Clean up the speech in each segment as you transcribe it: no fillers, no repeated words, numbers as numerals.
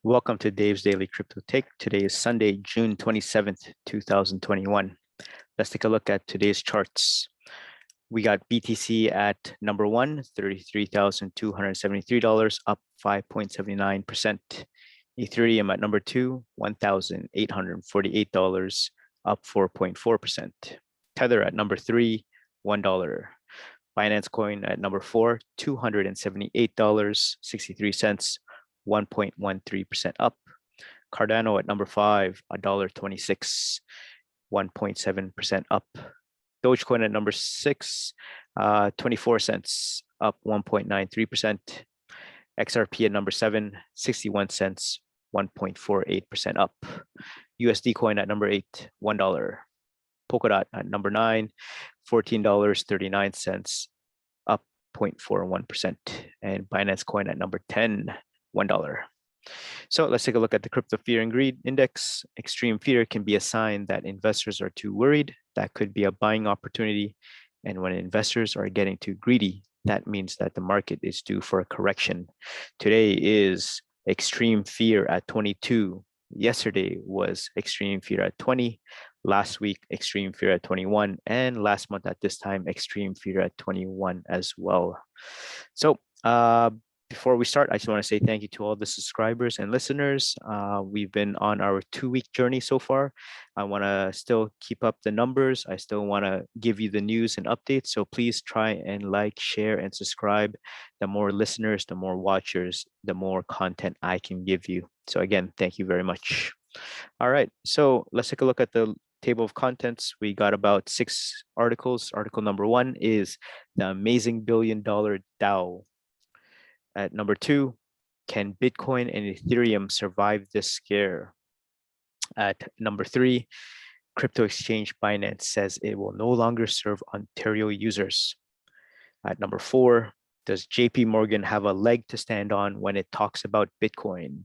Welcome to Dave's Daily Crypto Take. Today is Sunday, June 27th, 2021. Let's take a look at today's charts. We got BTC at number one, $33,273, up 5.79%. Ethereum at number two, $1,848, up 4.4%. Tether at number three, $1. Binance Coin at number four, $278.63, 1.13% up. Cardano at number five, $1.26, 1.7% up. Dogecoin at number six, 24 cents, up 1.93%. XRP at number seven, 61 cents, 1.48% up. USD coin at number eight, $1. Polkadot at number nine, $14.39, up 0.41%. And Binance coin at number 10, $1. So let's take a look at the crypto fear and greed index. Extreme fear can be a sign that investors are too worried. That could be a buying opportunity. And when investors are getting too greedy, that means that the market is due for a correction. Today is extreme fear at 22. Yesterday was extreme fear at 20. Last week, extreme fear at 21. And last month at this time, extreme fear at 21 as well. So before we start, I just want to say thank you to all the subscribers and listeners. We've been on our 2-week journey so far. I want to still keep up the numbers. I still want to give you the news and updates. So please try and like, share, and subscribe. The more listeners, the more watchers, the more content I can give you. So again, thank you very much. All right, so let's take a look at the table of contents. We got about 6 articles. Article number 1 is the Amazing Billion-Dollar DAO. At number 2, can Bitcoin and Ethereum survive this scare? At number 3, crypto exchange Binance says it will no longer serve Ontario users. At number 4, does JP Morgan have a leg to stand on when it talks about Bitcoin?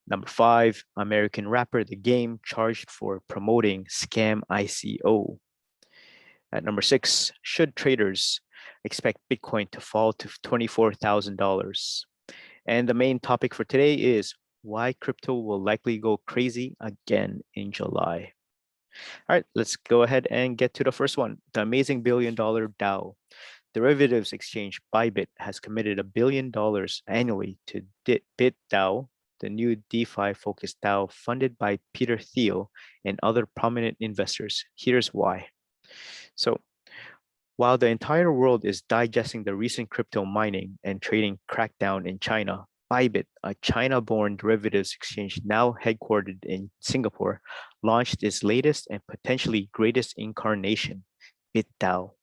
Number 5, American rapper The Game charged for promoting scam ICO. At number 6, should traders expect Bitcoin to fall to $24,000? And the main topic for today is why crypto will likely go crazy again in July. All right, let's go ahead and get to the first one. The Amazing Billion-Dollar DAO. Derivatives exchange Bybit has committed $1 billion annually to BitDAO, the new DeFi-focused DAO funded by Peter Thiel and other prominent investors. Here's why. So, while the entire world is digesting the recent crypto mining and trading crackdown in China, Bybit, a China-born derivatives exchange now headquartered in Singapore, launched its latest and potentially greatest incarnation, BitDAO.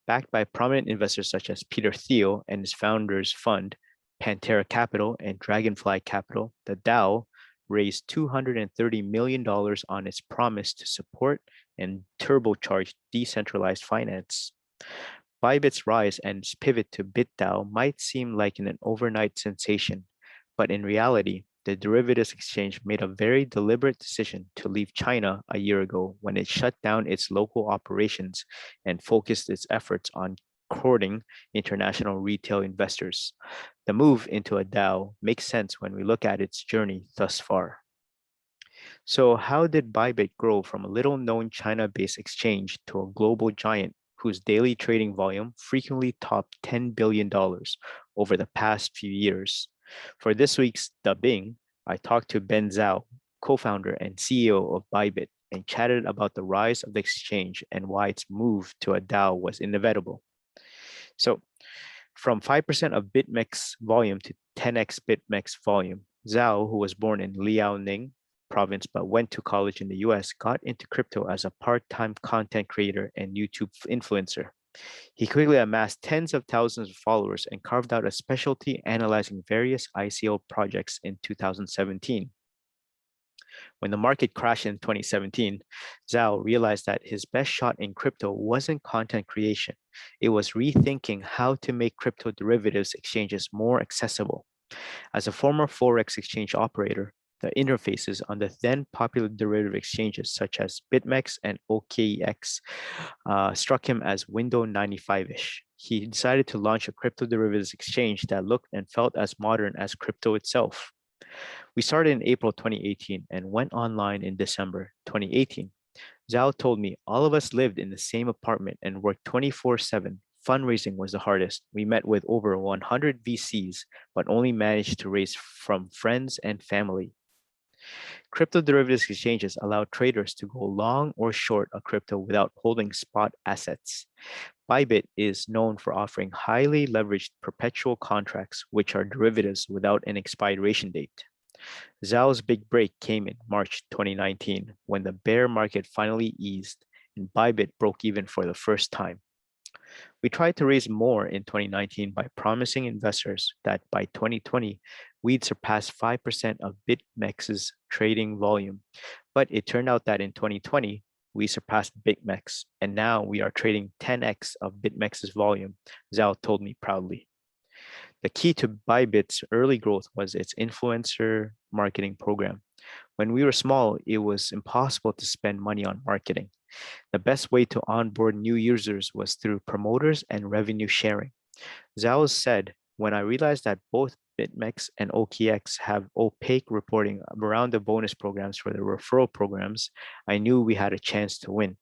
Backed by prominent investors such as Peter Thiel and his founders' fund, Pantera Capital and Dragonfly Capital, the DAO raised $230 million on its promise to support and turbocharge decentralized finance. Bybit's rise and its pivot to BitDAO might seem like an overnight sensation, but in reality, the derivatives exchange made a very deliberate decision to leave China a year ago when it shut down its local operations and focused its efforts on courting international retail investors. The move into a DAO makes sense when we look at its journey thus far. So how did Bybit grow from a little-known China-based exchange to a global giant whose daily trading volume frequently topped $10 billion over the past few years? For this week's Dubbing, I talked to Ben Zhao, co-founder and CEO of Bybit, and chatted about the rise of the exchange and why its move to a DAO was inevitable. So, from 5% of BitMEX volume to 10x BitMEX volume, Zhao, who was born in Liaoning province but went to college in the US, got into crypto as a part-time content creator and YouTube influencer. He quickly amassed tens of thousands of followers and carved out a specialty analyzing various ICO projects in 2017. When the market crashed in 2017, Zhao realized that his best shot in crypto wasn't content creation. It was rethinking how to make crypto derivatives exchanges more accessible. As a former Forex exchange operator, the interfaces on the then popular derivative exchanges such as BitMEX and OKEX struck him as Windows 95-ish. He decided to launch a crypto derivatives exchange that looked and felt as modern as crypto itself. We started in April 2018 and went online in December 2018. Zhao told me all of us lived in the same apartment and worked 24/7. Fundraising was the hardest. We met with over 100 VCs, but only managed to raise from friends and family. Crypto derivatives exchanges allow traders to go long or short a crypto without holding spot assets. Bybit is known for offering highly leveraged perpetual contracts, which are derivatives without an expiration date. Zhao's big break came in March 2019 when the bear market finally eased and Bybit broke even for the first time. We tried to raise more in 2019 by promising investors that by 2020, we'd surpass 5% of BitMEX's trading volume. But it turned out that in 2020, we surpassed BitMEX, and now we are trading 10x of BitMEX's volume, Zhao told me proudly. The key to Bybit's early growth was its influencer marketing program. When we were small, it was impossible to spend money on marketing. The best way to onboard new users was through promoters and revenue sharing. Zhao said, when I realized that both BitMEX and OKX have opaque reporting around the bonus programs for the referral programs, I knew we had a chance to win.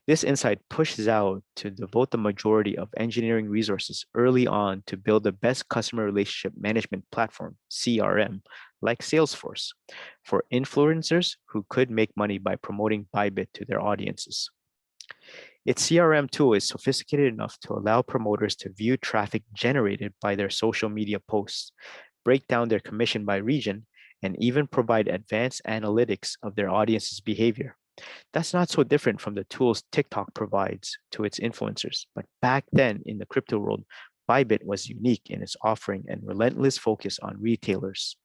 This insight pushed Zhao to devote the majority of engineering resources early on to build the best customer relationship management platform, CRM, like Salesforce, for influencers who could make money by promoting Bybit to their audiences. Its CRM tool is sophisticated enough to allow promoters to view traffic generated by their social media posts, break down their commission by region, and even provide advanced analytics of their audience's behavior. That's not so different from the tools TikTok provides to its influencers. But back then in the crypto world, Bybit was unique in its offering and relentless focus on retailers.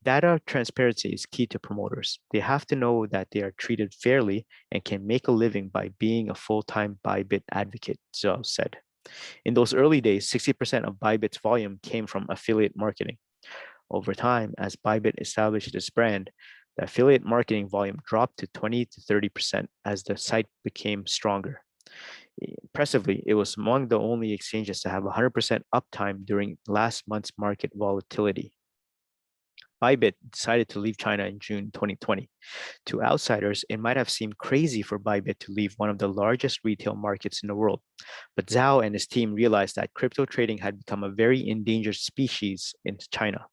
Data transparency is key to promoters. They have to know that they are treated fairly and can make a living by being a full-time Bybit advocate, Zhao said. In those early days, 60% of Bybit's volume came from affiliate marketing. Over time, as Bybit established its brand, the affiliate marketing volume dropped to 20 to 30% as the site became stronger. Impressively, it was among the only exchanges to have 100% uptime during last month's market volatility. Bybit decided to leave China in June 2020. To outsiders, it might have seemed crazy for Bybit to leave one of the largest retail markets in the world. But Zhao and his team realized that crypto trading had become a very endangered species in China.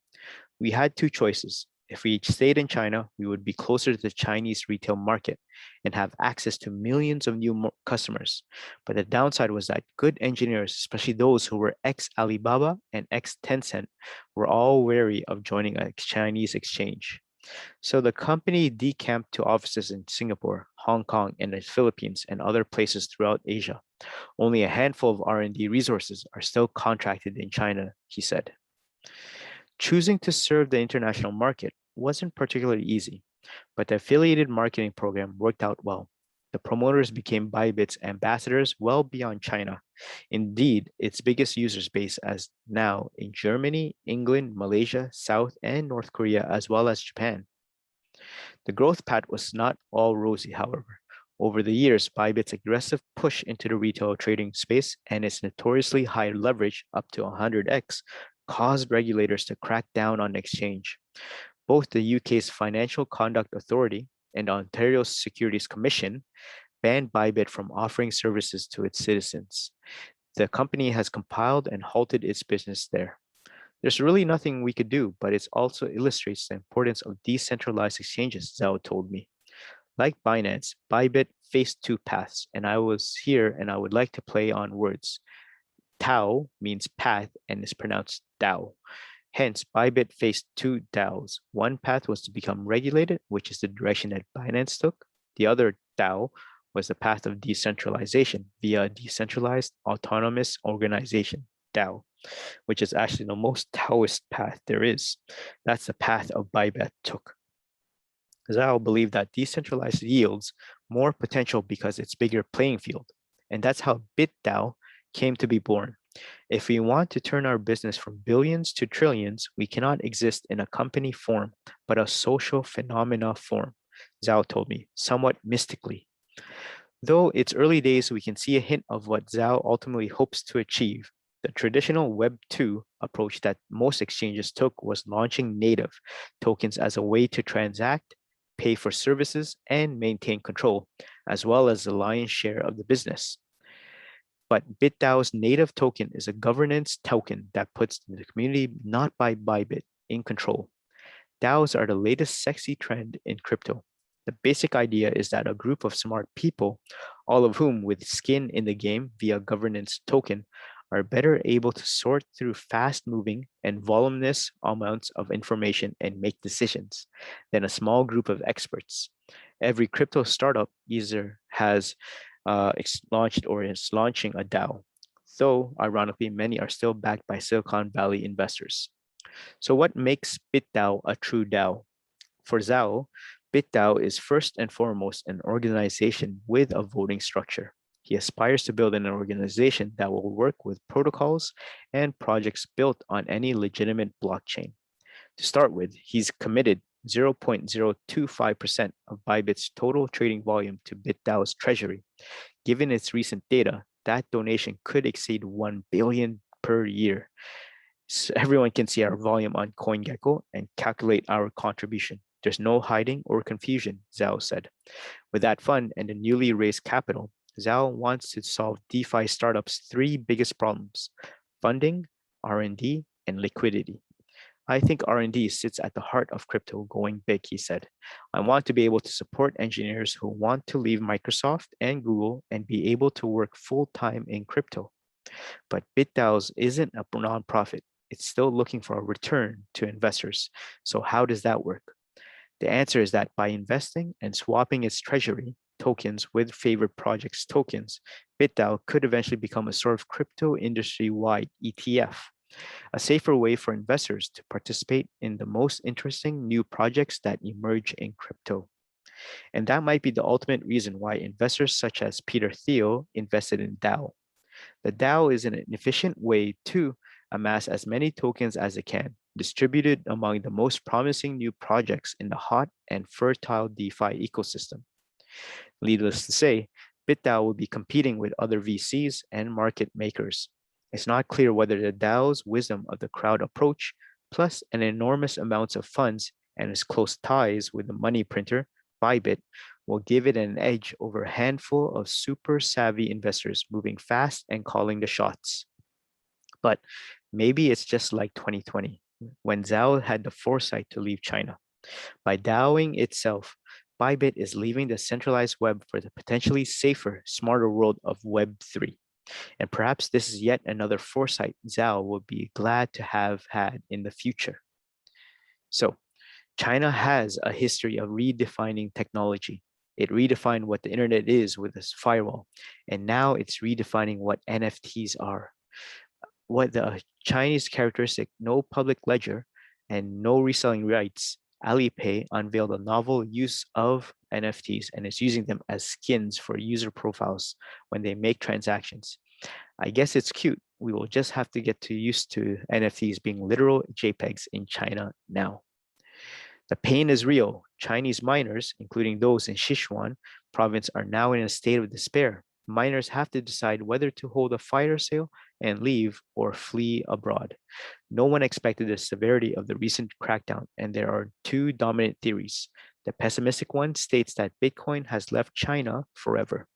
We had two choices. If we stayed in China, we would be closer to the Chinese retail market and have access to millions of new customers. But the downside was that good engineers, especially those who were ex-Alibaba and ex-Tencent, were all wary of joining a Chinese exchange. So the company decamped to offices in Singapore, Hong Kong, and the Philippines and other places throughout Asia. Only a handful of R&D resources are still contracted in China, he said. Choosing to serve the international market wasn't particularly easy, but the affiliated marketing program worked out well. The promoters became Bybit's ambassadors well beyond China. Indeed, its biggest users base as now in Germany, England, Malaysia, South and North Korea, as well as Japan. The growth path was not all rosy, however. Over the years, Bybit's aggressive push into the retail trading space and its notoriously high leverage up to 100x caused regulators to crack down on the exchange. Both the UK's Financial Conduct Authority and Ontario's Securities Commission banned Bybit from offering services to its citizens. The company has compiled and halted its business there. There's really nothing we could do, but it also illustrates the importance of decentralized exchanges, Zhao told me. Like Binance, Bybit faced two paths, and I was here and I would like to play on words. Tao means path and is pronounced DAO. Hence, Bybit faced two DAOs. One path was to become regulated, which is the direction that Binance took. The other DAO was the path of decentralization via decentralized autonomous organization, DAO, which is actually the most Taoist path there is. That's the path of Bybit took. Zhao believed that decentralized yields more potential because it's bigger playing field. And that's how BitDAO came to be born. If we want to turn our business from billions to trillions, we cannot exist in a company form, but a social phenomena form, Zhao told me, somewhat mystically. Though it's early days, we can see a hint of what Zhao ultimately hopes to achieve. The traditional Web 2 approach that most exchanges took was launching native tokens as a way to transact, pay for services, and maintain control, as well as the lion's share of the business. But BitDAO's native token is a governance token that puts the community, not by Bybit, in control. DAOs are the latest sexy trend in crypto. The basic idea is that a group of smart people, all of whom with skin in the game via governance token, are better able to sort through fast-moving and voluminous amounts of information and make decisions than a small group of experts. Every crypto startup either has launched or is launching a DAO, though ironically, many are still backed by Silicon Valley investors. So what makes BitDAO a true DAO? For Zhao, BitDAO is first and foremost an organization with a voting structure. He aspires to build an organization that will work with protocols and projects built on any legitimate blockchain. To start with, he's committed 0.025% of Bybit's total trading volume to BitDAO's treasury. Given its recent data, that donation could exceed 1 billion per year. So everyone can see our volume on CoinGecko and calculate our contribution. There's no hiding or confusion, Zhao said. With that fund and the newly raised capital, Zhao wants to solve DeFi startups' three biggest problems: funding, R&D, and liquidity. I think R&D sits at the heart of crypto going big, he said. I want to be able to support engineers who want to leave Microsoft and Google and be able to work full-time in crypto. But BitDAO's isn't a nonprofit. It's still looking for a return to investors. So how does that work? The answer is that by investing and swapping its treasury tokens with favorite projects tokens, BitDAO could eventually become a sort of crypto industry-wide ETF, a safer way for investors to participate in the most interesting new projects that emerge in crypto. And that might be the ultimate reason why investors such as Peter Thiel invested in DAO. The DAO is an efficient way to amass as many tokens as it can, distributed among the most promising new projects in the hot and fertile DeFi ecosystem. Needless to say, BitDAO will be competing with other VCs and market makers. It's not clear whether the DAO's wisdom of the crowd approach, plus an enormous amounts of funds and its close ties with the money printer, Bybit, will give it an edge over a handful of super savvy investors moving fast and calling the shots. But maybe it's just like 2020, when Zhao had the foresight to leave China. By DAOing itself, Bybit is leaving the centralized web for the potentially safer, smarter world of Web 3. And perhaps this is yet another foresight Zhao will be glad to have had in the future. So, China has a history of redefining technology. It redefined what the internet is with its firewall, and now it's redefining what NFTs are. What the Chinese characteristic, no public ledger and no reselling rights, Alipay unveiled a novel use of NFTs and is using them as skins for user profiles when they make transactions. I guess it's cute. We will just have to get used to NFTs being literal JPEGs in China now. The pain is real. Chinese miners, including those in Sichuan province, are now in a state of despair. Miners have to decide whether to hold a fire sale and leave or flee abroad. No one expected the severity of the recent crackdown, and there are two dominant theories. The pessimistic one states that Bitcoin has left China forever.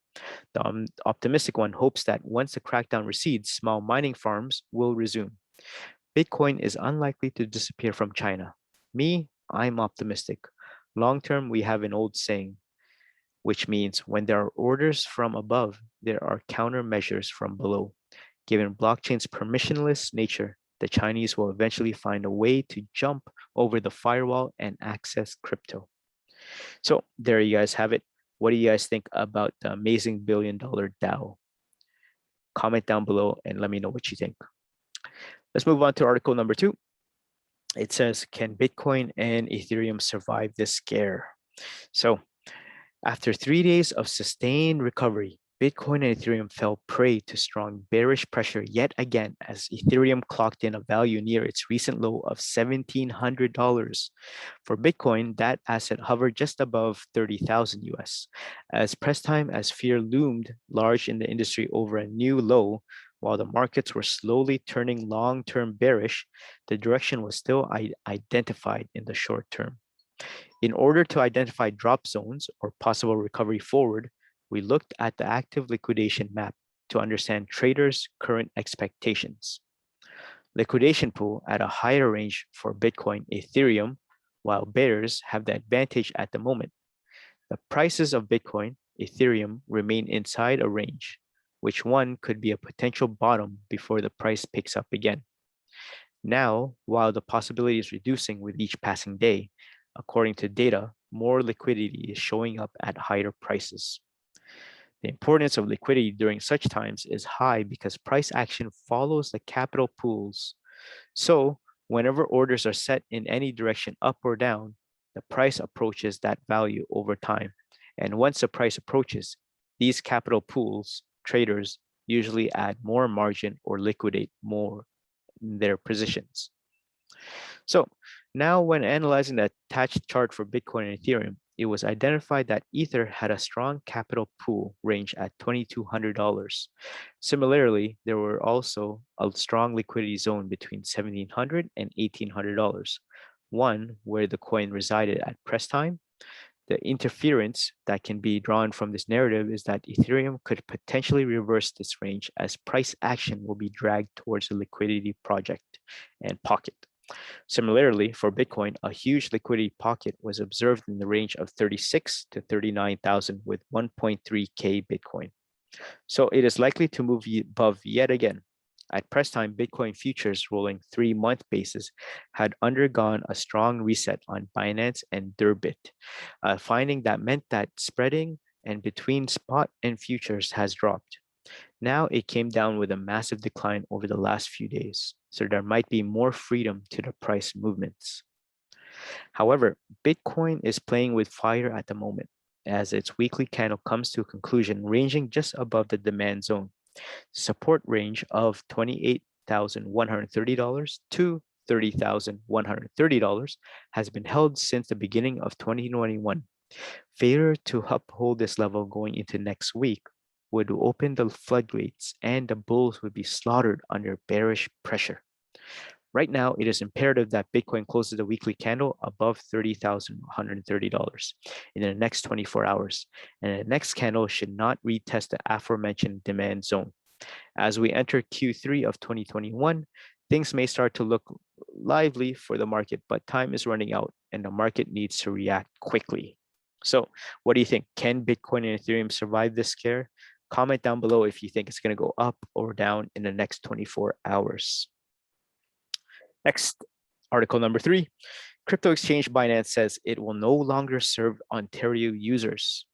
The optimistic one hopes that once the crackdown recedes, small mining farms will resume. Bitcoin is unlikely to disappear from China. Me, I'm optimistic. Long term, we have an old saying, which means when there are orders from above, there are countermeasures from below. Given blockchain's permissionless nature, the Chinese will eventually find a way to jump over the firewall and access crypto. So there you guys have it. What do you guys think about the Amazing Billion-Dollar DAO? Comment down below and let me know what you think. Let's move on to article number 2. It says, can Bitcoin and Ethereum survive this scare? So after 3 days of sustained recovery, Bitcoin and Ethereum fell prey to strong bearish pressure yet again as Ethereum clocked in a value near its recent low of $1,700. For Bitcoin, that asset hovered just above 30,000 US. As press time as fear loomed large in the industry over a new low, While the markets were slowly turning long-term bearish, the direction was still identified in the short term. In order to identify drop zones or possible recovery forward, we looked at the active liquidation map to understand traders' current expectations. Liquidation pool at a higher range for Bitcoin, Ethereum, while bears have the advantage at the moment. The prices of Bitcoin, Ethereum remain inside a range, which one could be a potential bottom before the price picks up again. Now, while the possibility is reducing with each passing day, according to data, more liquidity is showing up at higher prices. The importance of liquidity during such times is high because price action follows the capital pools. So, whenever orders are set in any direction up or down, the price approaches that value over time. And once the price approaches, these capital pools, traders, usually add more margin or liquidate more in their positions. So now when analyzing the attached chart for Bitcoin and Ethereum, it was identified that Ether had a strong capital pool range at $2,200. Similarly, there were also a strong liquidity zone between $1,700 and $1,800, one where the coin resided at press time. The interference that can be drawn from this narrative is that Ethereum could potentially reverse this range as price action will be dragged towards the liquidity project and pocket. Similarly, for Bitcoin, a huge liquidity pocket was observed in the range of 36 to 39,000 with 1.3K Bitcoin. So it is likely to move above yet again. At press time, Bitcoin futures rolling 3-month basis had undergone a strong reset on Binance and Durbit, a finding that meant that spreading and between spot and futures has dropped. Now it came down with a massive decline over the last few days, so there might be more freedom to the price movements. However, Bitcoin is playing with fire at the moment as its weekly candle comes to a conclusion ranging just above the demand zone. Support range of $28,130 to $30,130 has been held since the beginning of 2021. Failure to uphold this level going into next week would open the floodgates and the bulls would be slaughtered under bearish pressure. Right now, it is imperative that Bitcoin closes the weekly candle above $30,130 in the next 24 hours, and the next candle should not retest the aforementioned demand zone. As we enter Q3 of 2021, things may start to look lively for the market, but time is running out and the market needs to react quickly. So what do you think? Can Bitcoin and Ethereum survive this scare? Comment down below if you think it's going to go up or down in the next 24 hours. Next, article number 3. Crypto exchange Binance says it will no longer serve Ontario users.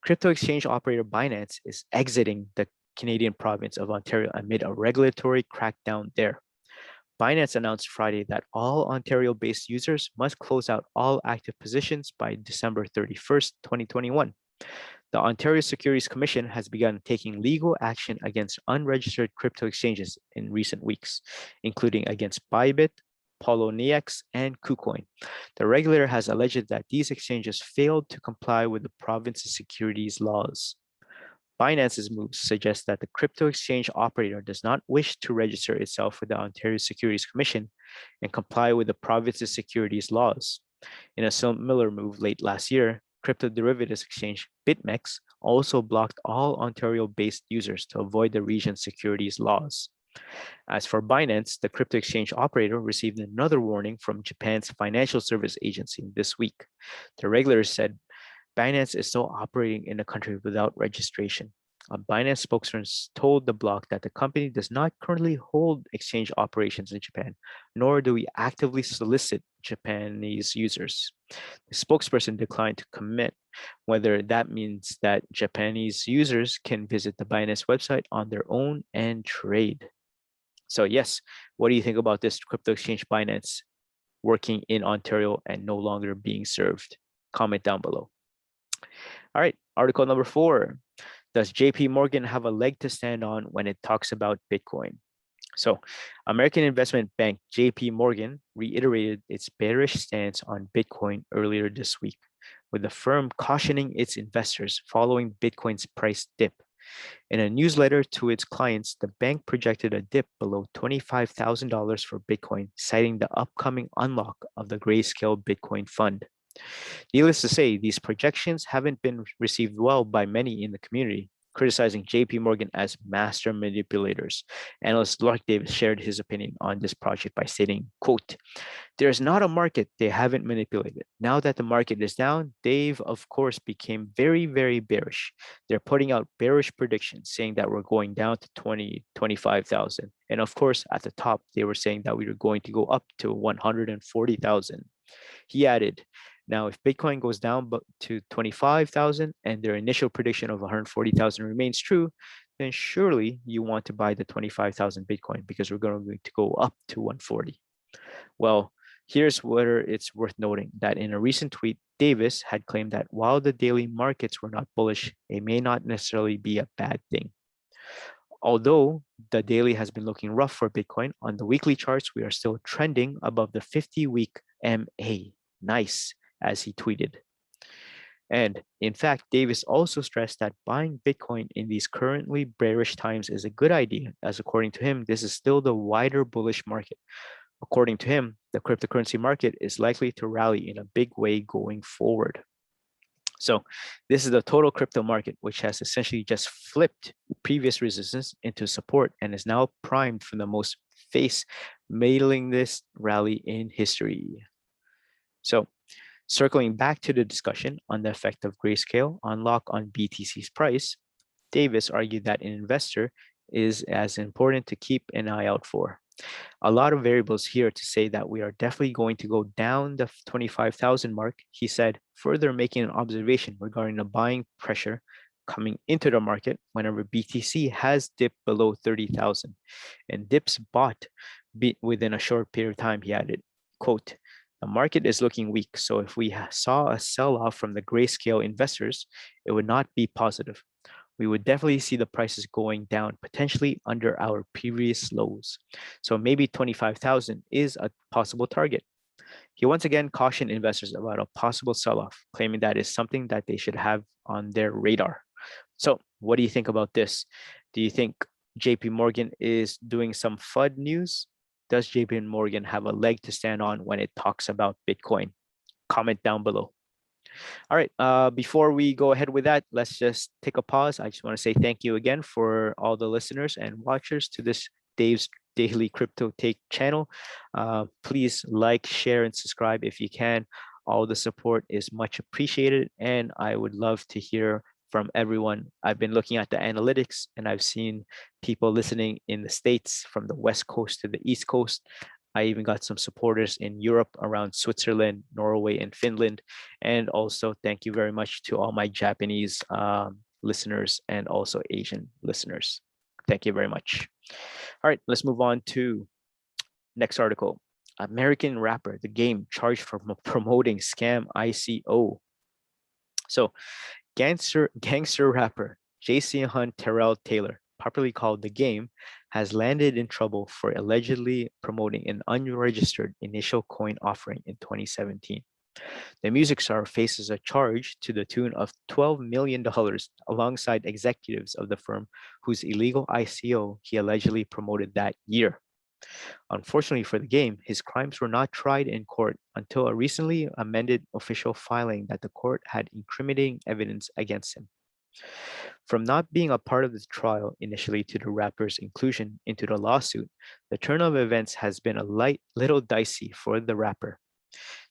Crypto exchange operator Binance is exiting the Canadian province of Ontario amid a regulatory crackdown there. Binance announced Friday that all Ontario-based users must close out all active positions by December 31st, 2021. The Ontario Securities Commission has begun taking legal action against unregistered crypto exchanges in recent weeks, including against Bybit, Poloniex, and KuCoin. The regulator has alleged that these exchanges failed to comply with the province's securities laws. Binance's moves suggest that the crypto exchange operator does not wish to register itself with the Ontario Securities Commission and comply with the province's securities laws. In a similar move late last year, crypto derivatives exchange BitMEX also blocked all Ontario-based users to avoid the region's securities laws. As for Binance, the crypto exchange operator received another warning from Japan's financial service agency this week. The regulator said Binance is still operating in the country without registration. A Binance spokesman told the block that the company does not currently hold exchange operations in Japan, nor do we actively solicit Japanese users. The spokesperson declined to comment whether that means that Japanese users can visit the Binance website on their own and trade. So yes, what do you think about this crypto exchange Binance working in Ontario and no longer being served? Comment down below. All right, article number 4. Does JP Morgan have a leg to stand on when it talks about Bitcoin? So, American investment bank JP Morgan reiterated its bearish stance on Bitcoin earlier this week, with the firm cautioning its investors following Bitcoin's price dip In a newsletter to its clients, the bank projected a dip below $25,000 for Bitcoin, citing the upcoming unlock of the Grayscale Bitcoin Fund. Needless to say, these projections haven't been received well by many in the community, criticizing JP Morgan as master manipulators. Analyst Lark Davis shared his opinion on this project by stating, quote, "There's not a market they haven't manipulated. Now that the market is down, they've of course became very, very bearish. They're putting out bearish predictions saying that we're going down to 20, 25,000. And of course, at the top, they were saying that we were going to go up to 140,000. He added, now, if Bitcoin goes down to 25,000 and their initial prediction of 140,000 remains true, then surely you want to buy the 25,000 Bitcoin because we're going to go up to 140. Well, here's where it's worth noting that in a recent tweet, Davis had claimed that while the daily markets were not bullish, it may not necessarily be a bad thing. Although the daily has been looking rough for Bitcoin, on the weekly charts, we are still trending above the 50-week MA. Nice, as he tweeted. And in fact, Davis also stressed that buying Bitcoin in these currently bearish times is a good idea, as according to him, this is still the wider bullish market. According to him, the cryptocurrency market is likely to rally in a big way going forward. So this is the total crypto market, which has essentially just flipped previous resistance into support and is now primed for the most face-mailingless rally in history. So circling back to the discussion on the effect of Grayscale unlock on BTC's price, Davis argued that an investor is as important to keep an eye out for. A lot of variables here to say that we are definitely going to go down the 25,000 mark, he said, further making an observation regarding the buying pressure coming into the market whenever BTC has dipped below 30,000 and dips bought within a short period of time, he added, quote, the market is looking weak, so if we saw a sell-off from the Grayscale investors, it would not be positive. We would definitely see the prices going down, potentially under our previous lows. So maybe 25,000 is a possible target. He once again cautioned investors about a possible sell-off, claiming that is something that they should have on their radar. So what do you think about this? Do you think JP Morgan is doing some FUD news? Does JP Morgan have a leg to stand on when it talks about Bitcoin? Comment down below. All right, before we go ahead with that, let's just take a pause. I just want to say thank you again for all the listeners and watchers to this Dave's Daily Crypto Take channel. Please like, share, and subscribe if you can. All the support is much appreciated, and I would love to hear from everyone. I've been looking at the analytics, and I've seen people listening in the States from the West Coast to the East Coast. I even got some supporters in Europe around Switzerland, Norway, and Finland. And also thank you very much to all my Japanese listeners and also Asian listeners. Thank you very much. All right, let's move on to next article. American rapper, The Game, charged for promoting scam ICO. So gangster rapper Jason Hunt Terrell Taylor, popularly called The Game, has landed in trouble for allegedly promoting an unregistered initial coin offering in 2017. The music star faces a charge to the tune of $12 million alongside executives of the firm whose illegal ICO he allegedly promoted that year. Unfortunately for The Game, his crimes were not tried in court until a recently amended official filing that the court had incriminating evidence against him. From not being a part of the trial initially to the rapper's inclusion into the lawsuit, the turn of events has been a little dicey for the rapper.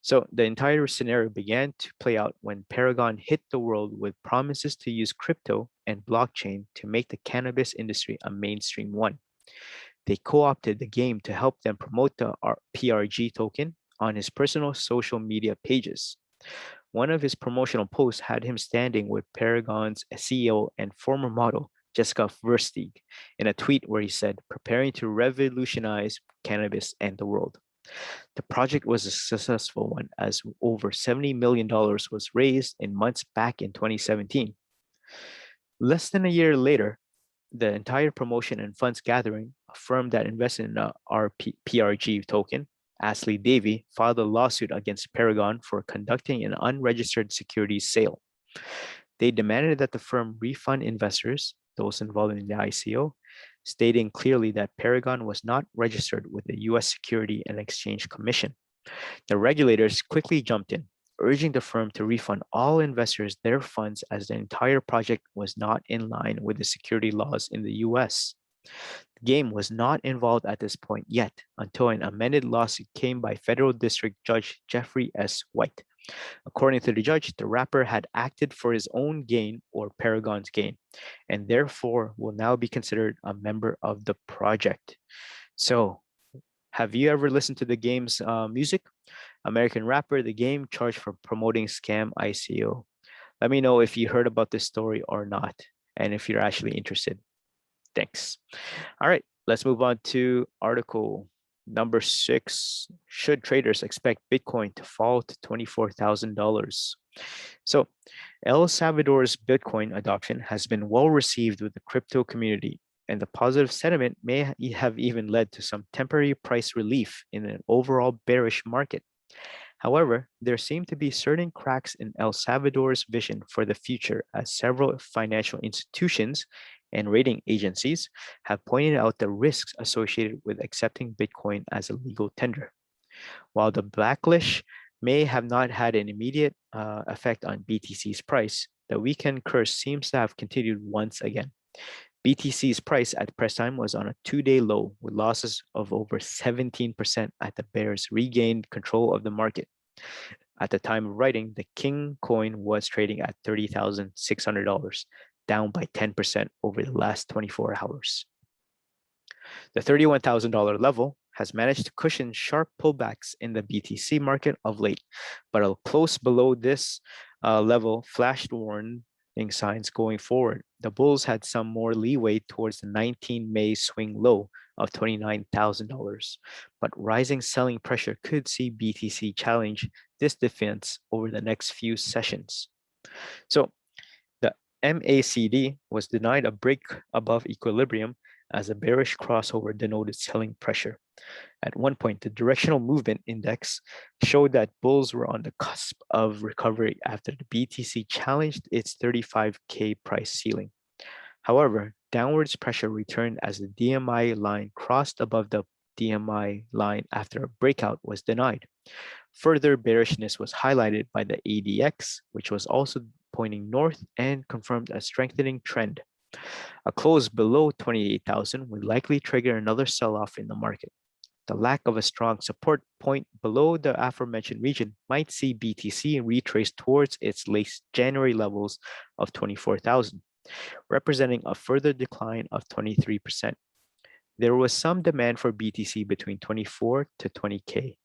So the entire scenario began to play out when Paragon hit the world with promises to use crypto and blockchain to make the cannabis industry a mainstream one. They co-opted The Game to help them promote the PRG token on his personal social media pages. One of his promotional posts had him standing with Paragon's CEO and former model, Jessica Versteeg, in a tweet where he said, preparing to revolutionize cannabis and the world. The project was a successful one as over $70 million was raised in months back in 2017. Less than a year later, the entire promotion and funds gathering, a firm that invested in our PRG token, Ashley Davy, filed a lawsuit against Paragon for conducting an unregistered securities sale. They demanded that the firm refund investors those involved in the ICO, stating clearly that Paragon was not registered with the US Security and Exchange Commission. The regulators quickly jumped in, urging the firm to refund all investors their funds as the entire project was not in line with the security laws in the US. The game was not involved at this point yet until an amended lawsuit came by Federal District Judge Jeffrey S. White. According to the judge, the rapper had acted for his own gain or Paragon's gain, and therefore will now be considered a member of the project. So, have you ever listened to the game's music? American Rapper, the game charged for promoting scam ICO. Let me know if you heard about this story or not, and if you're actually interested. Thanks. All right, let's move on to article number 6. Should traders expect Bitcoin to fall to $24,000? So, El Salvador's Bitcoin adoption has been well received with the crypto community, and the positive sentiment may have even led to some temporary price relief in an overall bearish market. However, there seem to be certain cracks in El Salvador's vision for the future, as several financial institutions and rating agencies have pointed out the risks associated with accepting Bitcoin as a legal tender. While the backlash may have not had an immediate effect on BTC's price, the weekend curse seems to have continued once again. BTC's price at press time was on a 2-day low, with losses of over 17% at the bears regained control of the market. At the time of writing, the King coin was trading at $30,600, down by 10% over the last 24 hours. The $31,000 level has managed to cushion sharp pullbacks in the BTC market of late, but a close below this level flashed warning signs going forward. The bulls had some more leeway towards the 19 May swing low of $29,000, but rising selling pressure could see BTC challenge this defense over the next few sessions. So the MACD was denied a break above equilibrium as a bearish crossover denoted selling pressure. At one point, the directional movement index showed that bulls were on the cusp of recovery after the BTC challenged its 35K price ceiling. However, downwards pressure returned as the DMI line crossed above the DMI line after a breakout was denied. Further bearishness was highlighted by the ADX, which was also pointing north and confirmed a strengthening trend. A close below 28,000 would likely trigger another sell-off in the market. The lack of a strong support point below the aforementioned region might see BTC retrace towards its late January levels of 24,000, representing a further decline of 23%. There was some demand for BTC between 24 to 20K,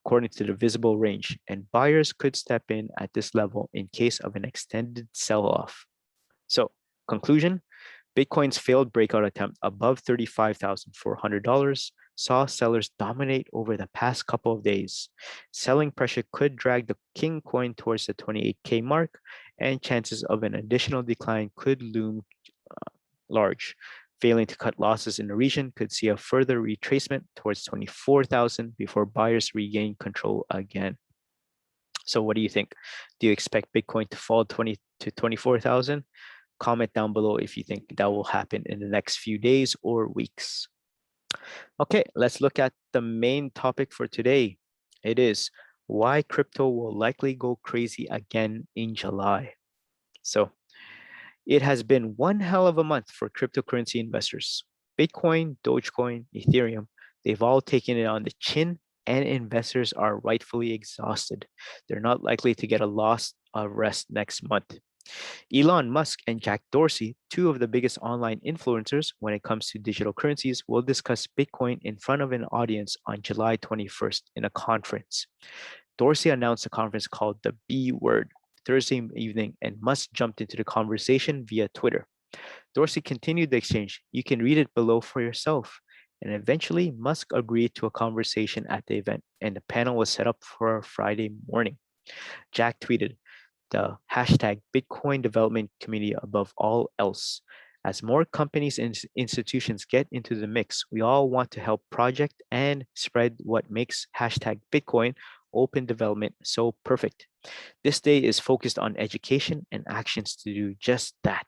according to the visible range, and buyers could step in at this level in case of an extended sell-off. So, conclusion, Bitcoin's failed breakout attempt above $35,400 saw sellers dominate over the past couple of days. Selling pressure could drag the King coin towards the 28K mark, and chances of an additional decline could loom large. Failing to cut losses in the region could see a further retracement towards 24,000 before buyers regain control again. So what do you think? Do you expect Bitcoin to fall 20 to 24,000? Comment down below if you think that will happen in the next few days or weeks. Okay, let's look at the main topic for today. It is why crypto will likely go crazy again in July. So it has been one hell of a month for cryptocurrency investors. Bitcoin, Dogecoin, Ethereum, they've all taken it on the chin, and investors are rightfully exhausted. They're not likely to get a loss of rest next month. Elon Musk and Jack Dorsey, two of the biggest online influencers when it comes to digital currencies, will discuss Bitcoin in front of an audience on July 21st in a conference. Dorsey announced a conference called the B Word Thursday evening, and Musk jumped into the conversation via Twitter. Dorsey continued the exchange. You can read it below for yourself. And eventually, Musk agreed to a conversation at the event, and the panel was set up for Friday morning. Jack tweeted, the hashtag Bitcoin development community above all else. As more companies and institutions get into the mix, we all want to help project and spread what makes hashtag Bitcoin open development so perfect. This day is focused on education and actions to do just that.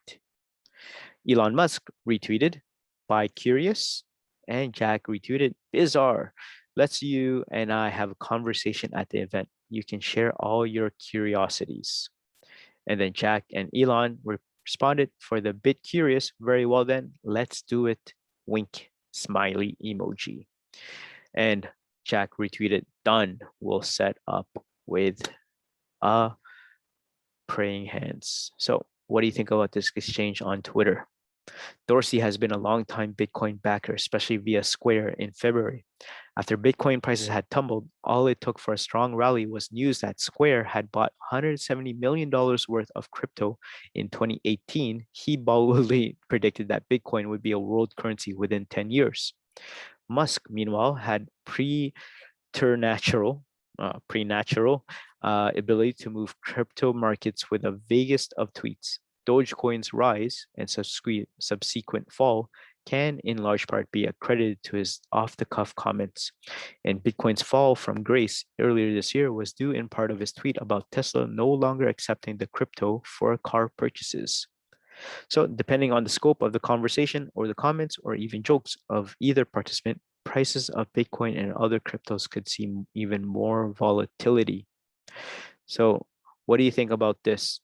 Elon Musk retweeted, "Buy curious," and Jack retweeted, "Bizarre. Let's you and I have a conversation at the event. You can share all your curiosities." And then Jack and Elon responded, "For the bit curious, very well then, let's do it. Wink, smiley emoji." And Jack retweeted, "Done. We'll set up with a praying hands." So what do you think about this exchange on Twitter? Dorsey has been a long-time Bitcoin backer, especially via Square in February. After Bitcoin prices had tumbled, all it took for a strong rally was news that Square had bought $170 million worth of crypto in 2018. He boldly predicted that Bitcoin would be a world currency within 10 years. Musk, meanwhile, had preternatural ability to move crypto markets with the vaguest of tweets. Dogecoin's rise and subsequent fall can in large part be accredited to his off-the-cuff comments. And Bitcoin's fall from grace earlier this year was due in part of his tweet about Tesla no longer accepting the crypto for car purchases. So depending on the scope of the conversation or the comments or even jokes of either participant, prices of Bitcoin and other cryptos could see even more volatility. So what do you think about this?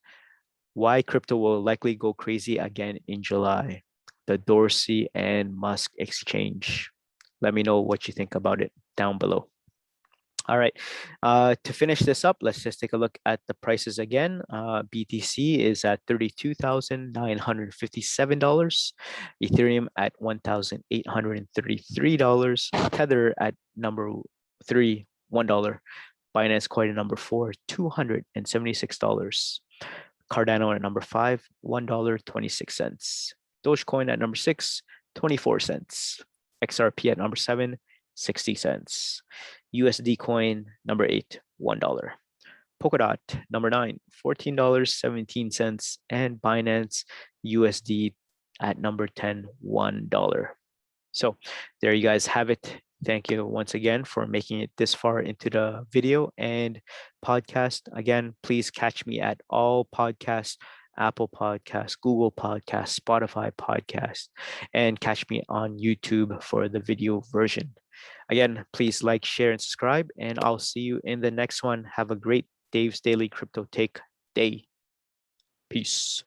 Why crypto will likely go crazy again in July? The Dorsey and Musk exchange. Let me know what you think about it down below. All right, to finish this up, let's just take a look at the prices again. BTC is at $32,957, Ethereum at $1,833, Tether at number 3, $1, Binance Coin at number 4, $276, Cardano at number 5, $1.26, Dogecoin at number 6, 24 cents, XRP at number 7, 60 cents. USD coin number 8, $1. Polkadot number 9, $14.17, and Binance USD at number 10, $1. So there you guys have it. Thank you once again for making it this far into the video and podcast. Again, please catch me at all podcasts, Apple Podcasts, Google Podcasts, Spotify Podcasts, and catch me on YouTube for the video version. Again, please like, share, and subscribe, and I'll see you in the next one. Have a great Dave's Daily Crypto Take day. Peace.